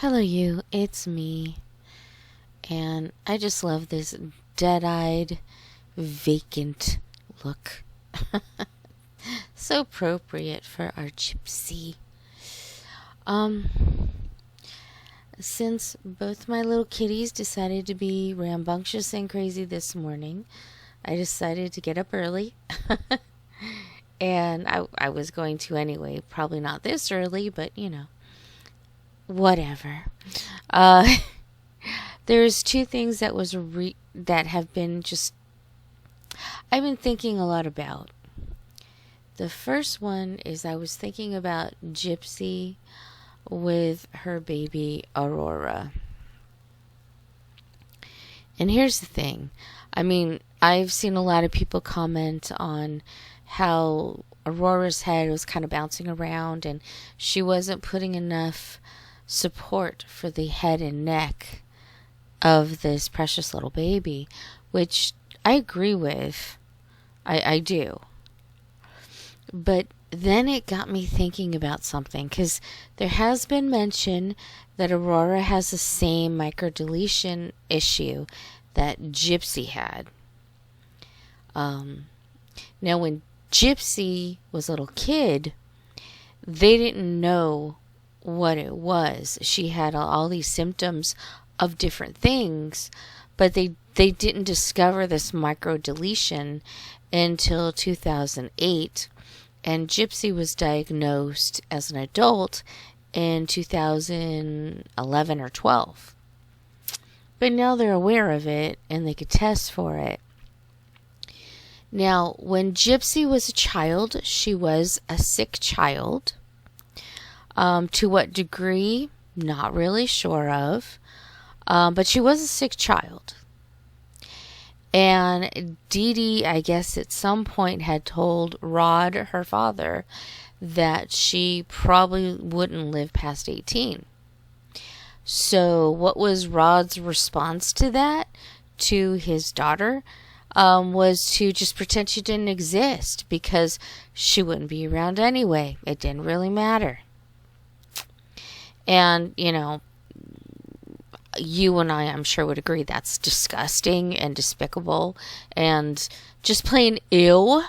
Hello, you. It's me. And I just love this dead-eyed, vacant look. So appropriate for our Gypsy. Um, since both my little kitties decided to be rambunctious and crazy this morning, I decided to get up early. And I was going to anyway. Probably not this early, but whatever. Uh, there's two things that have been just I've been thinking a lot about. The first one is I was thinking about Gypsy with her baby Aurora. And here's the thing. I've seen a lot of people comment on how Aurora's head was kind of bouncing around and she wasn't putting enough support for the head and neck of this precious little baby, which I agree with. I do. But then it got me thinking about something, because there has been mention that Aurora has the same microdeletion issue that Gypsy had. Now, when Gypsy was a little kid, they didn't know what it was. She had all these symptoms of different things, but they didn't discover this microdeletion until 2008, and Gypsy was diagnosed as an adult in 2011 or 12. But now they're aware of it and they could test for it. Now, when Gypsy was a child, she was a sick child. To what degree, not really sure of. But she was a sick child. And Dee Dee, I guess at some point had told Rod, her father, that she probably wouldn't live past 18. So what was Rod's response to that, to his daughter, was to just pretend she didn't exist because she wouldn't be around anyway. It didn't really matter. And, you and I'm sure would agree that's disgusting and despicable and just plain ew.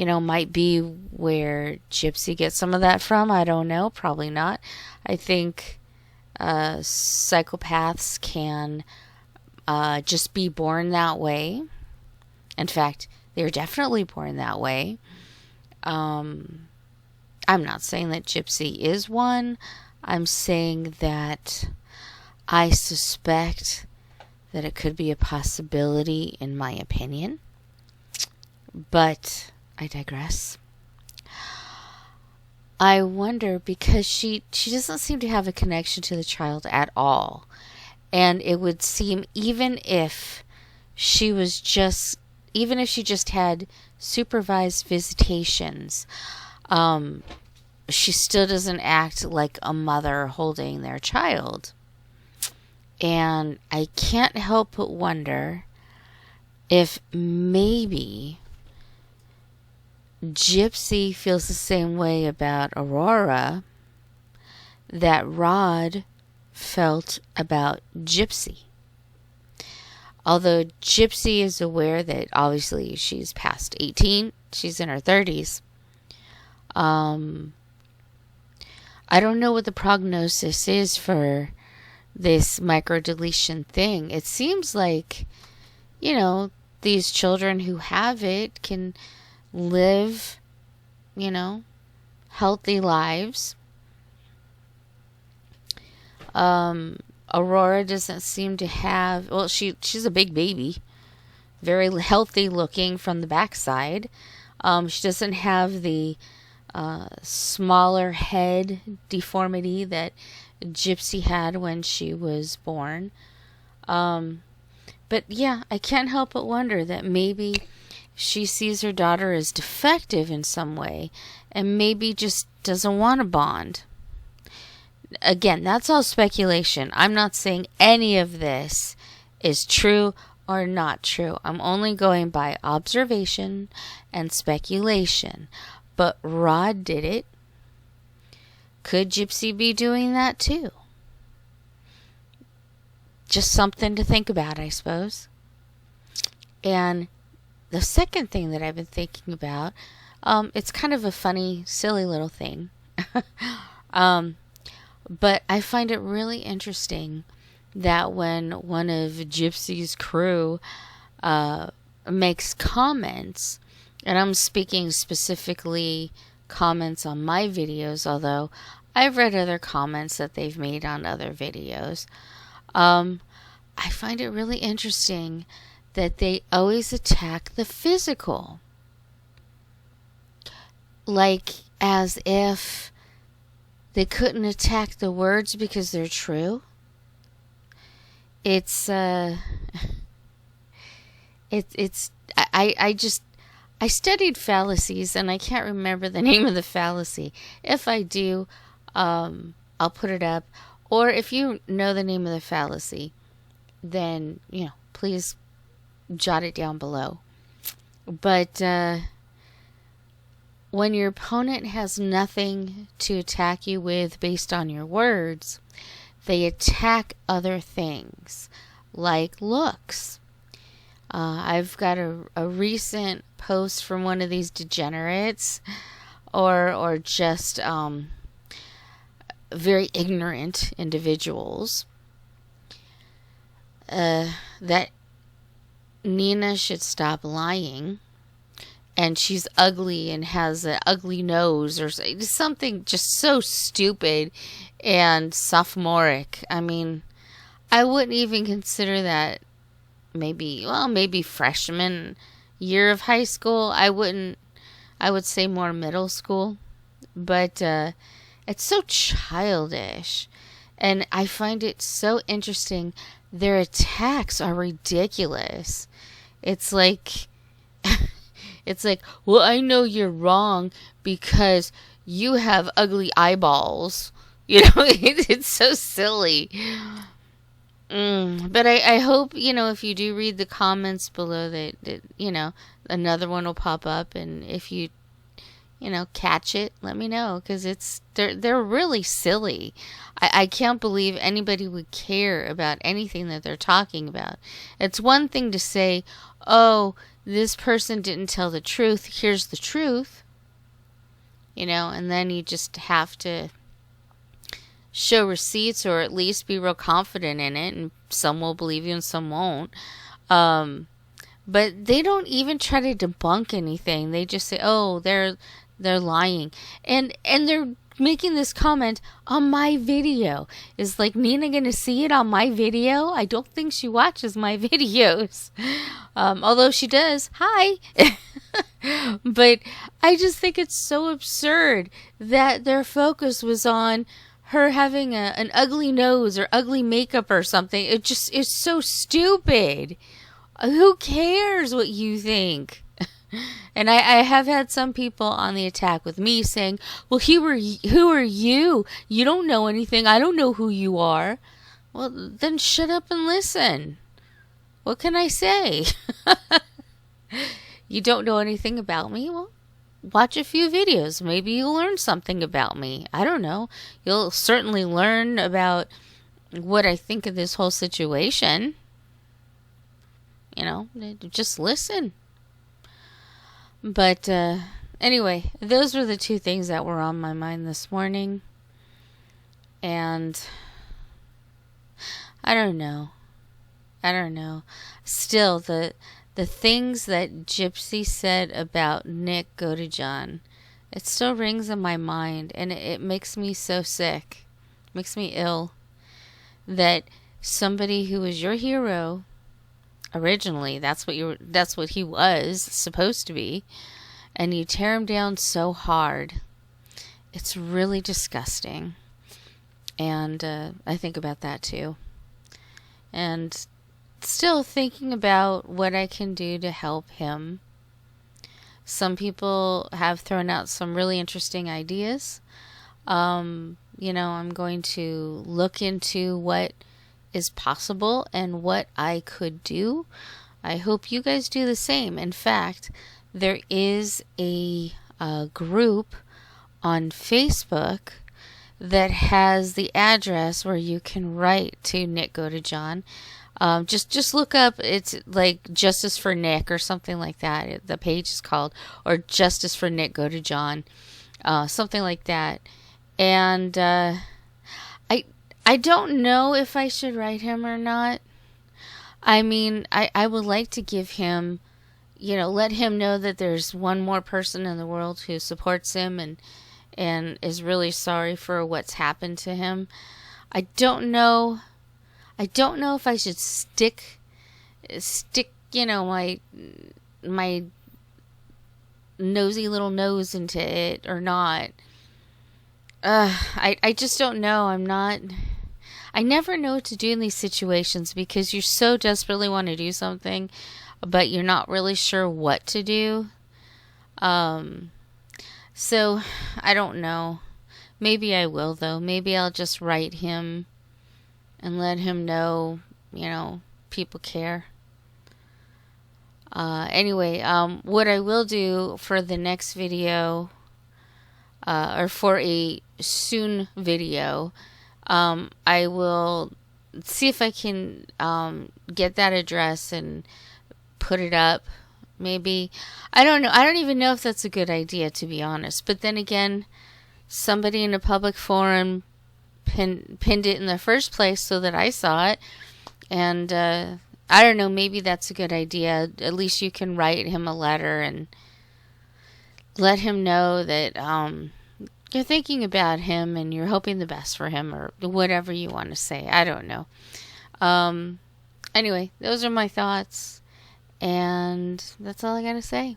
Might be where Gypsy gets some of that from. I don't know. Probably not. I think psychopaths can just be born that way. In fact, they're definitely born that way. I'm not saying that Gypsy is one. I'm saying that I suspect that it could be a possibility, in my opinion. But I digress. I wonder, because she doesn't seem to have a connection to the child at all. And it would seem even if she just had supervised visitations, she still doesn't act like a mother holding their child. And I can't help but wonder if maybe Gypsy feels the same way about Aurora that Rod felt about Gypsy. Although Gypsy is aware that obviously she's past 18, she's in her 30s. I don't know what the prognosis is for this microdeletion thing. It seems like, these children who have it can live, healthy lives. Aurora doesn't seem to have, she's a big baby, very healthy looking from the backside. She doesn't have the smaller head deformity that Gypsy had when she was born. But yeah, I can't help but wonder that maybe she sees her daughter as defective in some way and maybe just doesn't want to bond. Again, that's all speculation. I'm not saying any of this is true or not true. I'm only going by observation and speculation. But Rod did it. Could Gypsy be doing that too? Just something to think about, I suppose. And the second thing that I've been thinking about, it's kind of a funny, silly little thing. But I find it really interesting that when one of Gypsy's crew makes comments, and I'm speaking specifically comments on my videos, although I've read other comments that they've made on other videos, I find it really interesting that they always attack the physical. Like as if they couldn't attack the words because they're true. I studied fallacies, and I can't remember the name of the fallacy. If I do, I'll put it up. Or if you know the name of the fallacy, then, please jot it down below. But when your opponent has nothing to attack you with based on your words, they attack other things, like looks. I've got a recent post from one of these degenerates, or just very ignorant individuals, that Nina should stop lying, and she's ugly and has an ugly nose, or something just so stupid and sophomoric. I mean, I wouldn't even consider that maybe freshman year of high school. I would say more middle school, but it's so childish, and I find it so interesting. Their attacks are ridiculous. It's like, well, I know you're wrong because you have ugly eyeballs. It's so silly. But I hope, if you do read the comments below that another one will pop up, and if you catch it, let me know, because they're really silly. I can't believe anybody would care about anything that they're talking about. It's one thing to say, oh, this person didn't tell the truth, here's the truth, and then you just have to show receipts, or at least be real confident in it, and some will believe you and some won't. But they don't even try to debunk anything. They just say, oh, they're lying, and they're making this comment on my video. Is like Nina gonna see it on my video? I don't think she watches my videos, although she does. Hi. But I just think it's so absurd that their focus was on her having an ugly nose or ugly makeup or something. It just is so stupid. Who cares what you think? And I have had some people on the attack with me saying, well, who are you? You don't know anything. I don't know who you are. Well, then shut up and listen. What can I say? You don't know anything about me? Well, watch a few videos. Maybe you'll learn something about me. I don't know. You'll certainly learn about what I think of this whole situation. Just listen. But anyway, those were the two things that were on my mind this morning. And I don't know. Still, the things that Gypsy said about Nick Godejohn, it still rings in my mind, and it makes me so sick. It makes me ill that somebody who was your hero originally, that's what he was supposed to be, and you tear him down so hard. It's really disgusting. And I think about that too. And still thinking about what I can do to help him. Some people have thrown out some really interesting ideas. I'm going to look into what is possible and what I could do. I hope you guys do the same. In fact, there is a group on Facebook that has the address where you can write to Nick Godejohn. Just look up, it's like Justice for Nick or something like that. The page is called, or Justice for Nick Godejohn, something like that. And I don't know if I should write him or not. I mean, I would like to give him, let him know that there's one more person in the world who supports him and is really sorry for what's happened to him. I don't know if I should stick, my nosy little nose into it or not. I just don't know. I never know what to do in these situations because you so desperately want to do something, but you're not really sure what to do. So I don't know. Maybe I will though. Maybe I'll just write him and let him know, people care. Anyway, what I will do for the next video, or for a soon video, I will see if I can get that address and put it up. Maybe. I don't know. I don't even know if that's a good idea, to be honest. But then again, somebody in a public forum pinned it in the first place so that I saw it. And I don't know. Maybe that's a good idea. At least you can write him a letter and let him know that you're thinking about him and you're hoping the best for him, or whatever you want to say. I don't know. Anyway, those are my thoughts, and that's all I gotta say.